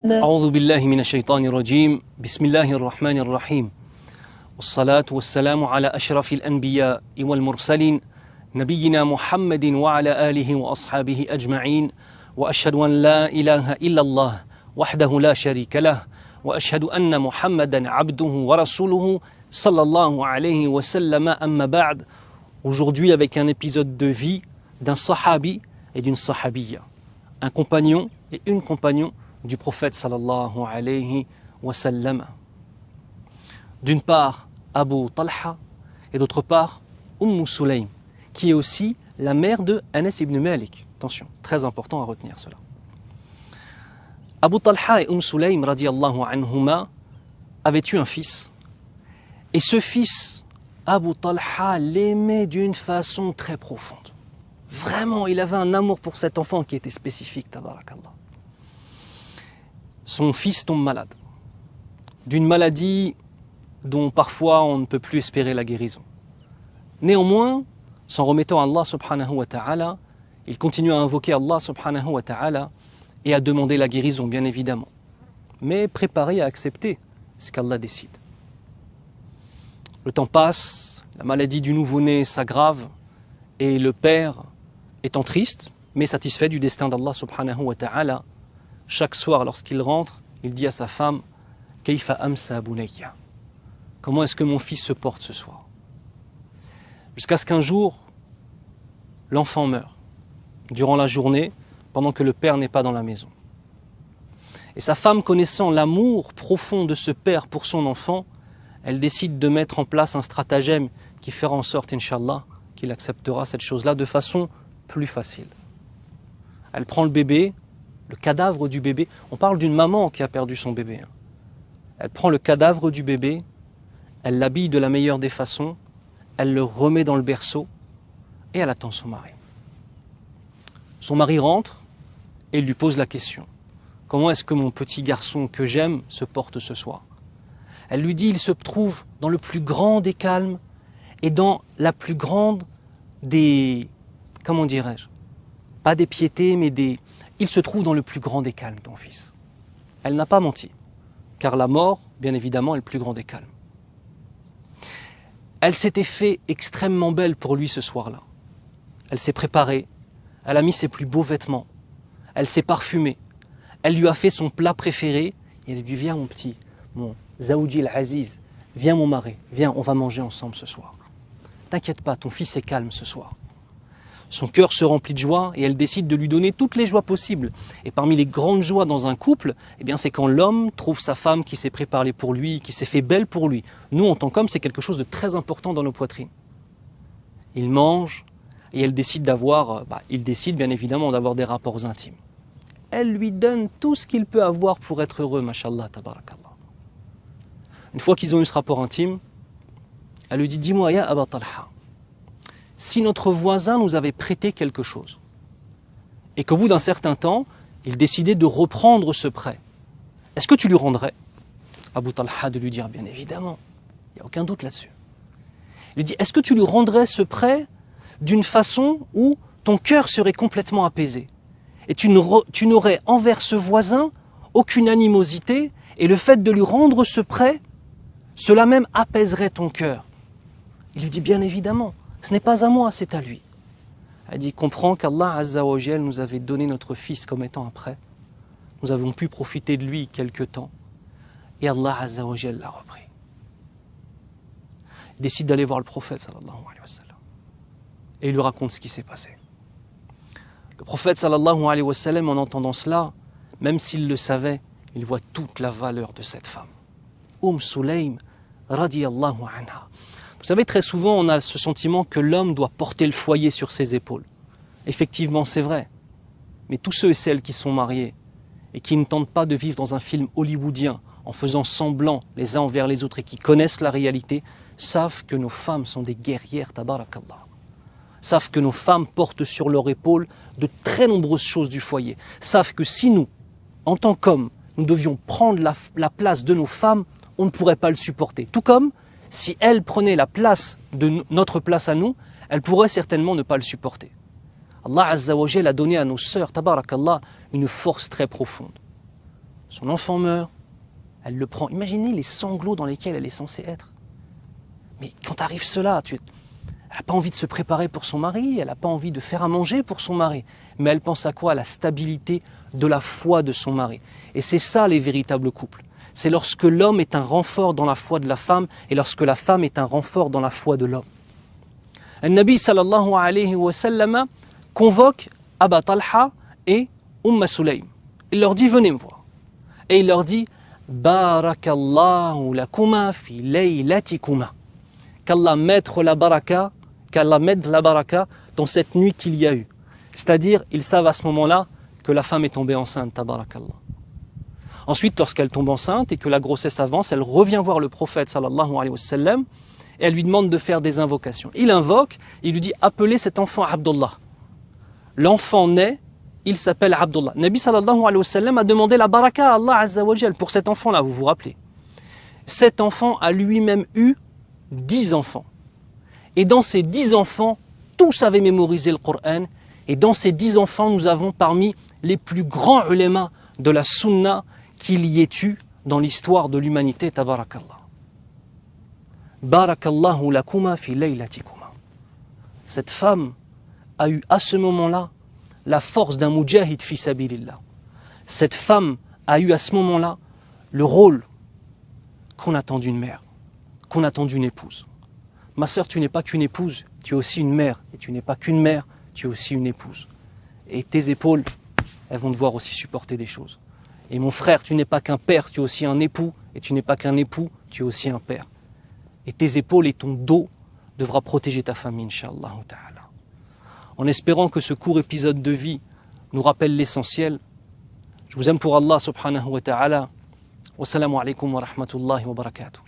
أعوذ بالله من الشيطان الرجيم بسم الله الرحمن الرحيم والصلاة والسلام على أشرف الأنبياء والمرسلين نبينا محمد وعلى آله وأصحابه أجمعين وأشهد أن لا إله إلا الله وحده لا شريك له وأشهد أن محمدا عبده ورسوله صلى الله عليه وسلم أما بعد. Aujourd'hui avec un épisode de vie d'un sahabi et d'une sahabiyya, un compagnon et une compagnon du prophète sallallahu alayhi wa sallam. D'une part Abu Talha et d'autre part Sulaym, qui est aussi la mère de Anas ibn Malik. Attention, très important à retenir cela. Abu Talha et Sulaym radiyallahu anhuma avaient eu un fils. Et ce fils, Abu Talha l'aimait d'une façon très profonde. Vraiment, il avait un amour pour cet enfant qui était spécifique, tabarakallah. Son fils tombe malade, d'une maladie dont parfois on ne peut plus espérer la guérison. Néanmoins, s'en remettant à Allah subhanahu wa ta'ala, il continue à invoquer Allah subhanahu wa ta'ala et à demander la guérison, bien évidemment, mais préparé à accepter ce qu'Allah décide. Le temps passe, la maladie du nouveau-né s'aggrave et le père, étant triste, mais satisfait du destin d'Allah subhanahu wa ta'ala, chaque soir, lorsqu'il rentre, il dit à sa femme « Kayfa amsa bunayya » Comment est-ce que mon fils se porte ce soir? Jusqu'à ce qu'un jour, l'enfant meurt, durant la journée, pendant que le père n'est pas dans la maison. Et sa femme, connaissant l'amour profond de ce père pour son enfant, elle décide de mettre en place un stratagème qui fera en sorte, Inch'Allah, qu'il acceptera cette chose-là de façon plus facile. Elle prend le bébé, le cadavre du bébé. On parle d'une maman qui a perdu son bébé. Elle prend le cadavre du bébé, elle l'habille de la meilleure des façons, elle le remet dans le berceau et elle attend son mari. Son mari rentre et lui pose la question. Comment est-ce que mon petit garçon que j'aime se porte ce soir? Elle lui dit, il se trouve dans le plus grand des calmes et dans la plus grande des, comment dirais-je, pas des piétés, mais des... Il se trouve dans le plus grand des calmes, ton fils. Elle n'a pas menti, car la mort, bien évidemment, est le plus grand des calmes. Elle s'était fait extrêmement belle pour lui ce soir-là. Elle s'est préparée, elle a mis ses plus beaux vêtements, elle s'est parfumée, elle lui a fait son plat préféré, et elle lui dit, viens mon petit, mon Zawji al-Aziz, viens mon mari, viens, on va manger ensemble ce soir. T'inquiète pas, ton fils est calme ce soir. Son cœur se remplit de joie et elle décide de lui donner toutes les joies possibles. Et parmi les grandes joies dans un couple, eh bien, c'est quand l'homme trouve sa femme qui s'est préparée pour lui, qui s'est fait belle pour lui. Nous, en tant qu'hommes, c'est quelque chose de très important dans nos poitrines. Il mange et elle décide il décide bien évidemment d'avoir des rapports intimes. Elle lui donne tout ce qu'il peut avoir pour être heureux, mashallah, tabarakallah. Une fois qu'ils ont eu ce rapport intime, elle lui dit, dis-moi, ya Aba Talha, si notre voisin nous avait prêté quelque chose et qu'au bout d'un certain temps, il décidait de reprendre ce prêt, est-ce que tu lui rendrais? Abu Talha de lui dire, bien évidemment, il n'y a aucun doute là-dessus. Il lui dit, est-ce que tu lui rendrais ce prêt d'une façon où ton cœur serait complètement apaisé et tu n'aurais envers ce voisin aucune animosité et le fait de lui rendre ce prêt, cela même apaiserait ton cœur? Il lui dit, bien évidemment. Ce n'est pas à moi, c'est à lui. Elle dit, comprends qu'Allah Azza wa Jal nous avait donné notre fils comme étant un prêt. Nous avons pu profiter de lui quelque temps. Et Allah Azza wa Jal l'a repris. Il décide d'aller voir le prophète sallallahu alayhi wa sallam. Et il lui raconte ce qui s'est passé. Le prophète sallallahu alayhi wa sallam, en entendant cela, même s'il le savait, il voit toute la valeur de cette femme. Sulaym radiyallahu anha. Vous savez, très souvent, on a ce sentiment que l'homme doit porter le foyer sur ses épaules. Effectivement, c'est vrai. Mais tous ceux et celles qui sont mariés et qui ne tentent pas de vivre dans un film hollywoodien en faisant semblant les uns envers les autres et qui connaissent la réalité, savent que nos femmes sont des guerrières, tabarakallah. Savent que nos femmes portent sur leur épaule de très nombreuses choses du foyer. Savent que si nous, en tant qu'hommes, nous devions prendre la place de nos femmes, on ne pourrait pas le supporter. Tout comme si elle prenait la place de notre place à nous, elle pourrait certainement ne pas le supporter. Allah Azza wa Jal a donné à nos sœurs, tabarakallah, une force très profonde. son enfant meurt, elle le prend. Imaginez les sanglots dans lesquels elle est censée être. Mais quand arrive cela, elle n'a pas envie de se préparer pour son mari, elle n'a pas envie de faire à manger pour son mari, mais elle pense à quoi? À la stabilité de la foi de son mari. Et c'est ça les véritables couples. C'est lorsque l'homme est un renfort dans la foi de la femme et lorsque la femme est un renfort dans la foi de l'homme. Le Nabi sallallahu alayhi wa sallam convoque Aba Talha et Sulaym. Il leur dit venez me voir. Et il leur dit Barakallahu lakuma fi laylatikuma. Qu'Allah mette la baraka dans cette nuit qu'il y a eu. C'est-à-dire, ils savent à ce moment-là que la femme est tombée enceinte, tabarakallah. Ensuite, lorsqu'elle tombe enceinte et que la grossesse avance, elle revient voir le prophète sallallahu alayhi wa sallam et elle lui demande de faire des invocations. Il invoque, il lui dit appelez cet enfant Abdullah. L'enfant naît, il s'appelle Abdullah. Nabi sallallahu alayhi wa sallam a demandé la baraka à Allah azza wa jal pour cet enfant-là, vous vous rappelez. Cet enfant a lui-même eu 10 enfants. Et dans ces 10 enfants, tous avaient mémorisé le Coran. Et dans ces 10 enfants, nous avons parmi les plus grands ulémas de la sunna qu'il y ait eu dans l'histoire de l'humanité, tabarakallah. Barakallahu lakuma fi laylatikuma. Cette femme a eu à ce moment-là la force d'un mujahid fi sabilillah. Cette femme a eu à ce moment-là le rôle qu'on attend d'une mère, qu'on attend d'une épouse. Ma sœur, tu n'es pas qu'une épouse, tu es aussi une mère. Et tu n'es pas qu'une mère, tu es aussi une épouse. Et tes épaules, elles vont devoir aussi supporter des choses. Et mon frère, tu n'es pas qu'un père, tu es aussi un époux. Et tu n'es pas qu'un époux, tu es aussi un père. Et tes épaules et ton dos devra protéger ta famille, Inch'Allah ta'ala. En espérant que ce court épisode de vie nous rappelle l'essentiel, je vous aime pour Allah subhanahu wa ta'ala. Wassalamu alaikum wa rahmatullahi wa barakatuh.